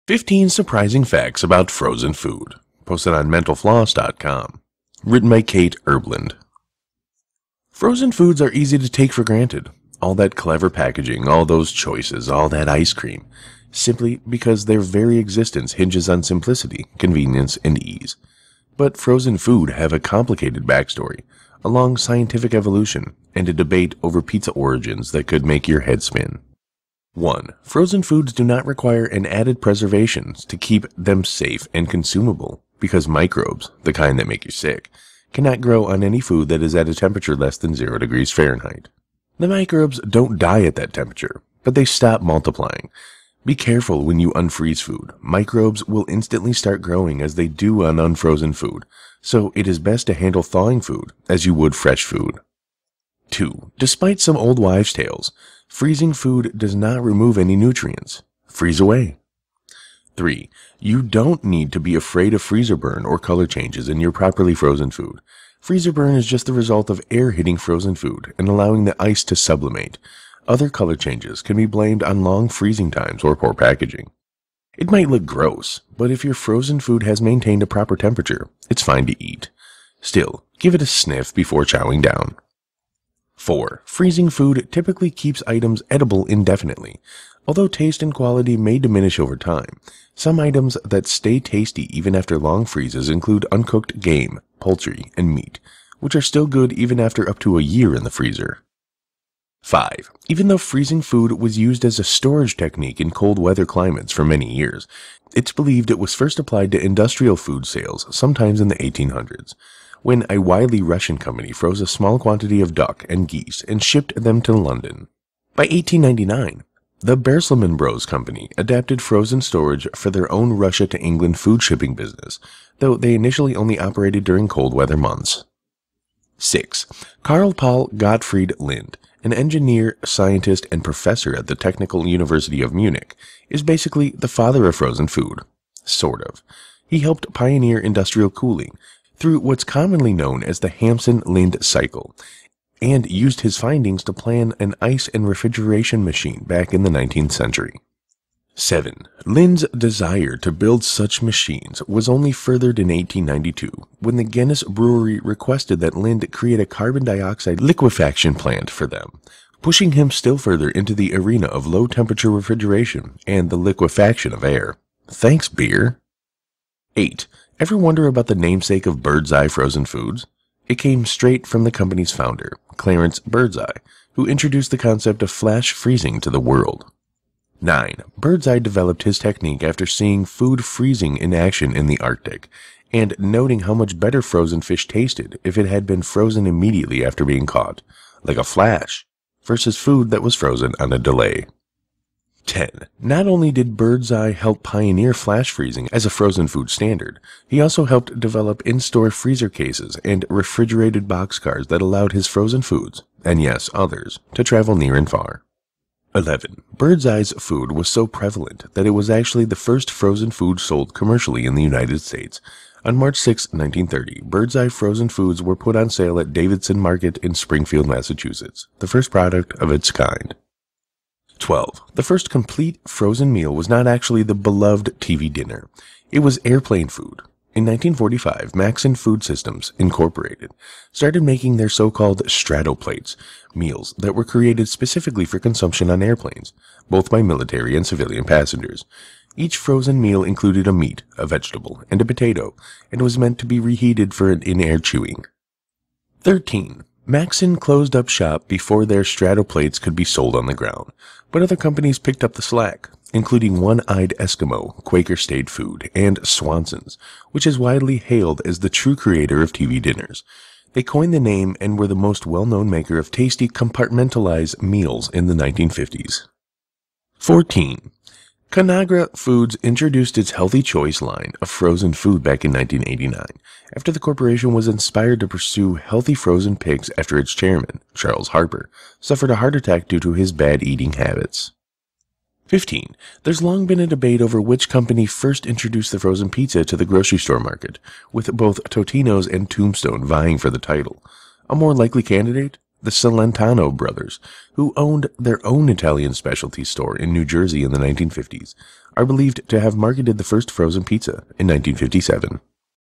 15 Surprising Facts About Frozen Food, posted on mentalfloss.com. Written by Kate Erbland. Frozen foods are easy to take for granted. All that clever packaging, all those choices, all that ice cream. Simply because their very existence hinges on simplicity, convenience, and ease. But frozen food have a complicated backstory, a long scientific evolution, and a debate over pizza origins that could make your head spin. 1. Frozen foods do not require an added preservations to keep them safe and consumable, because microbes, the kind that make you sick, cannot grow on any food that is at a temperature less than 0 degrees Fahrenheit. The microbes don't die at that temperature, but they stop multiplying. Be careful when you unfreeze food. Microbes will instantly start growing as they do on unfrozen food, so it is best to handle thawing food as you would fresh food. 2. Despite some old wives' tales, freezing food does not remove any nutrients. Freeze away. 3. You don't need to be afraid of freezer burn or color changes in your properly frozen food. Freezer burn is just the result of air hitting frozen food and allowing the ice to sublimate. Other color changes can be blamed on long freezing times or poor packaging. It might look gross, but if your frozen food has maintained a proper temperature, it's fine to eat. Still, give it a sniff before chowing down. 4. Freezing food typically keeps items edible indefinitely. Although taste and quality may diminish over time, some items that stay tasty even after long freezes include uncooked game, poultry, and meat, which are still good even after up to a year in the freezer. 5. Even though freezing food was used as a storage technique in cold weather climates for many years, it's believed it was first applied to industrial food sales sometimes in the 1800s. When a wily Russian company froze a small quantity of duck and geese and shipped them to London. By 1899, the Baerselman Bros company adapted frozen storage for their own Russia to England food shipping business, though they initially only operated during cold weather months. 6. Carl Paul Gottfried Lind, an engineer, scientist, and professor at the Technical University of Munich, is basically the father of frozen food. Sort of. He helped pioneer industrial cooling through what's commonly known as the Hampson-Lind cycle, and used his findings to plan an ice and refrigeration machine back in the 19th century. 7. Lind's desire to build such machines was only furthered in 1892, when the Guinness Brewery requested that Lind create a carbon dioxide liquefaction plant for them, pushing him still further into the arena of low-temperature refrigeration and the liquefaction of air. Thanks, beer! 8. Ever wonder about the namesake of Birdseye frozen foods? It came straight from the company's founder, Clarence Birdseye, who introduced the concept of flash freezing to the world. 9. Birdseye developed his technique after seeing food freezing in action in the Arctic, and noting how much better frozen fish tasted if it had been frozen immediately after being caught, like a flash, versus food that was frozen on a delay. 10. Not only did Birdseye help pioneer flash freezing as a frozen food standard, he also helped develop in-store freezer cases and refrigerated boxcars that allowed his frozen foods, and yes, others, to travel near and far. 11. Birdseye's food was so prevalent that it was actually the first frozen food sold commercially in the United States. On March 6, 1930, Birdseye frozen foods were put on sale at Davidson Market in Springfield, Massachusetts, the first product of its kind. 12. The first complete frozen meal was not actually the beloved TV dinner. It was airplane food. In 1945, Maxson Food Systems, Incorporated, started making their so-called Strato-Plates, meals that were created specifically for consumption on airplanes, both by military and civilian passengers. Each frozen meal included a meat, a vegetable, and a potato, and was meant to be reheated for an in-air chewing. 13. Maxson closed up shop before their Strato-Plates could be sold on the ground, but other companies picked up the slack, including One-Eyed Eskimo, Quaker State Food, and Swanson's, which is widely hailed as the true creator of TV dinners. They coined the name and were the most well-known maker of tasty compartmentalized meals in the 1950s. 14. Conagra Foods introduced its Healthy Choice line of frozen food back in 1989, after the corporation was inspired to pursue healthy frozen pigs after its chairman, Charles Harper, suffered a heart attack due to his bad eating habits. 15. There's long been a debate over which company first introduced the frozen pizza to the grocery store market, with both Totino's and Tombstone vying for the title. A more likely candidate? The Celentano brothers, who owned their own Italian specialty store in New Jersey in the 1950s, are believed to have marketed the first frozen pizza in 1957.